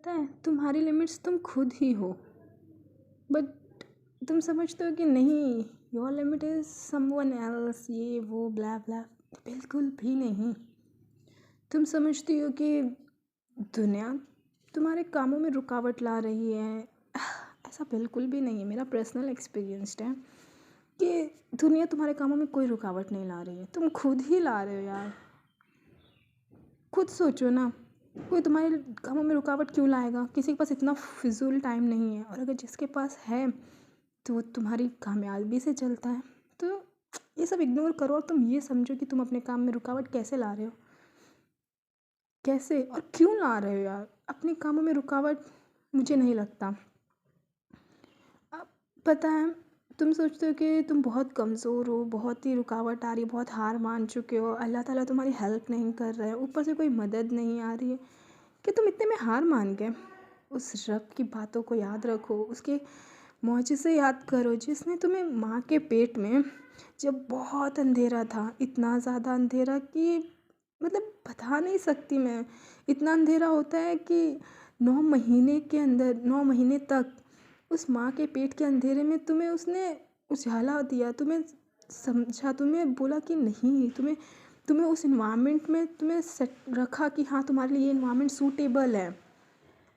पता है तुम्हारी लिमिट्स तुम खुद ही हो, बट तुम समझते हो कि नहीं, your limit is someone else, ये वो ब्ला ब्ला। बिल्कुल भी नहीं। तुम समझती हो कि दुनिया तुम्हारे कामों में रुकावट ला रही है। ऐसा बिल्कुल भी नहीं है। मेरा पर्सनल एक्सपीरियंस्ड है कि दुनिया तुम्हारे कामों में कोई रुकावट नहीं ला रही है, तुम खुद ही ला रहे हो यार। खुद सोचो ना, कोई तुम्हारे कामों में रुकावट क्यों लाएगा? किसी के पास इतना फिजूल टाइम नहीं है, और अगर जिसके पास है तो वो तुम्हारी कामयाबी से चलता है। तो ये सब इग्नोर करो और तुम ये समझो कि तुम अपने काम में रुकावट कैसे ला रहे हो, कैसे और क्यों ला रहे हो यार अपने कामों में रुकावट। मुझे नहीं लगता। अब पता है, तुम सोचते हो कि तुम बहुत कमज़ोर हो, बहुत ही रुकावट आ रही है, बहुत हार मान चुके हो, अल्लाह ताला तुम्हारी हेल्प नहीं कर रहा है, ऊपर से कोई मदद नहीं आ रही है कि तुम इतने में हार मान गए। उस रब की बातों को याद रखो, उसके मौजज़े याद करो जिसने तुम्हें माँ के पेट में, जब बहुत अंधेरा था, इतना ज़्यादा अंधेरा कि मतलब बता नहीं सकती मैं। इतना अंधेरा होता है कि 9 महीने के अंदर, 9 महीने तक उस माँ के पेट के अंधेरे में तुम्हें उसने उजाला दिया, तुम्हें समझा, तुम्हें बोला कि नहीं, तुम्हें उस इन्वायरमेंट में तुम्हें सेट रखा कि हाँ तुम्हारे लिए ये इन्वायरमेंट सूटेबल है।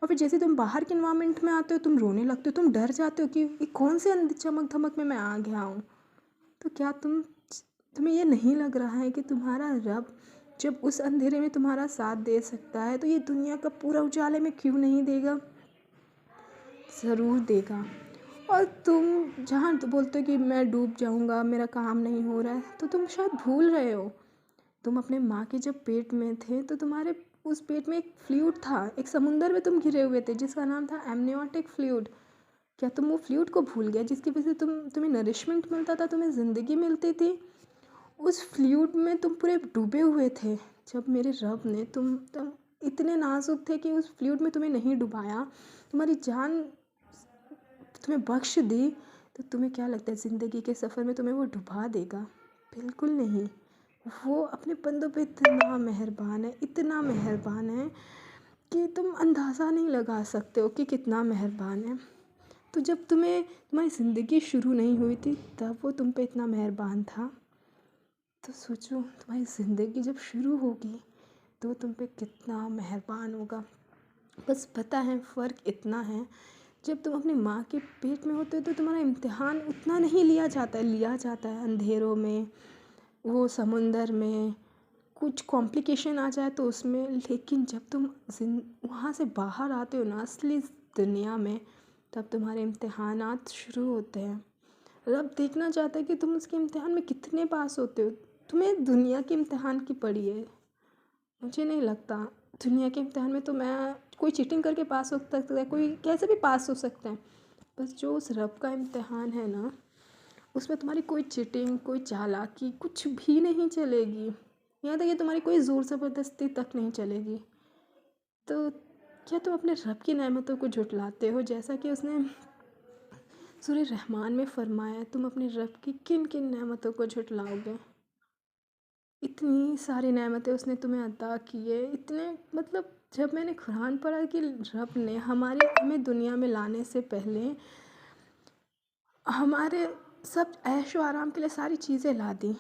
और फिर जैसे तुम बाहर के इन्वायरमेंट में आते हो, तुम रोने लगते हो, तुम डर जाते हो कि ये कौन से चमक धमक में मैं आ गया हूँ। तो क्या तुम्हें ये नहीं लग रहा है कि तुम्हारा रब जब उस अंधेरे में तुम्हारा साथ दे सकता है तो ये दुनिया का पूरा उजाले में क्यों नहीं देगा? ज़रूर देगा। और तुम जहाँ तो बोलते हो कि मैं डूब जाऊँगा, मेरा काम नहीं हो रहा है, तो तुम शायद भूल रहे हो। तुम अपने माँ के जब पेट में थे तो तुम्हारे उस पेट में एक फ्लूइड था, एक समुंदर में तुम घिरे हुए थे जिसका नाम था एमनियोटिक फ्लूइड। क्या तुम वो फ्लूइड को भूल गए जिसकी वजह से तुम्हें नरिशमेंट मिलता था, तुम्हें ज़िंदगी मिलती थी? उस फ्लूइड में तुम पूरे डूबे हुए थे। जब मेरे रब ने तुम इतने नाजुक थे कि उस फ्लूइड में तुम्हें नहीं डुबाया, तुम्हारी जान तुम्हें बख्श दी, तो तुम्हें क्या लगता है ज़िंदगी के सफ़र में तुम्हें वो डुबा देगा? बिल्कुल नहीं। वो अपने बंदों पे इतना मेहरबान है, इतना मेहरबान है कि तुम अंदाज़ा नहीं लगा सकते हो कि कितना मेहरबान है। तो जब तुम्हारी ज़िंदगी शुरू नहीं हुई थी तब वो तुम पे इतना मेहरबान था, तो सोचो तुम्हारी ज़िंदगी जब शुरू होगी तो तुम पे कितना मेहरबान होगा। बस पता है फ़र्क इतना है, जब तुम अपनी माँ के पेट में होते हो तो तुम्हारा इम्तिहान उतना नहीं लिया जाता है अंधेरों में, वो समुंदर में कुछ कॉम्प्लिकेशन आ जाए तो उसमें। लेकिन जब तुम वहाँ से बाहर आते हो ना असली दुनिया में, तब तुम्हारे इम्तिहानात शुरू होते हैं। रब देखना चाहता है कि तुम उसके इम्तिहान में कितने पास होते हो। तुम्हें दुनिया के इम्तिहान की पड़ी है? मुझे नहीं लगता। दुनिया के इम्तिहान में तो मैं कोई चीटिंग करके पास हो सकता है, कोई कैसे भी पास हो सकता है। बस जो उस रब का इम्तिहान है ना, उसमें तुम्हारी कोई चीटिंग, कोई चालाकी कुछ भी नहीं चलेगी। यहाँ तक कि तुम्हारी कोई ज़ोर ज़बरदस्ती तक नहीं चलेगी। तो क्या तुम अपने रब की नेमतों को झुठलाते हो? जैसा कि उसने सूरह रहमान में फरमाया, तुम अपने रब की किन किन नेमतों को झुठलाओगे? इतनी सारी नेमतें उसने तुम्हें अता की है, इतने मतलब जब मैंने कुरान पढ़ा कि रब ने हमें दुनिया में लाने से पहले हमारे सब ऐशो आराम के लिए सारी चीज़ें ला दी,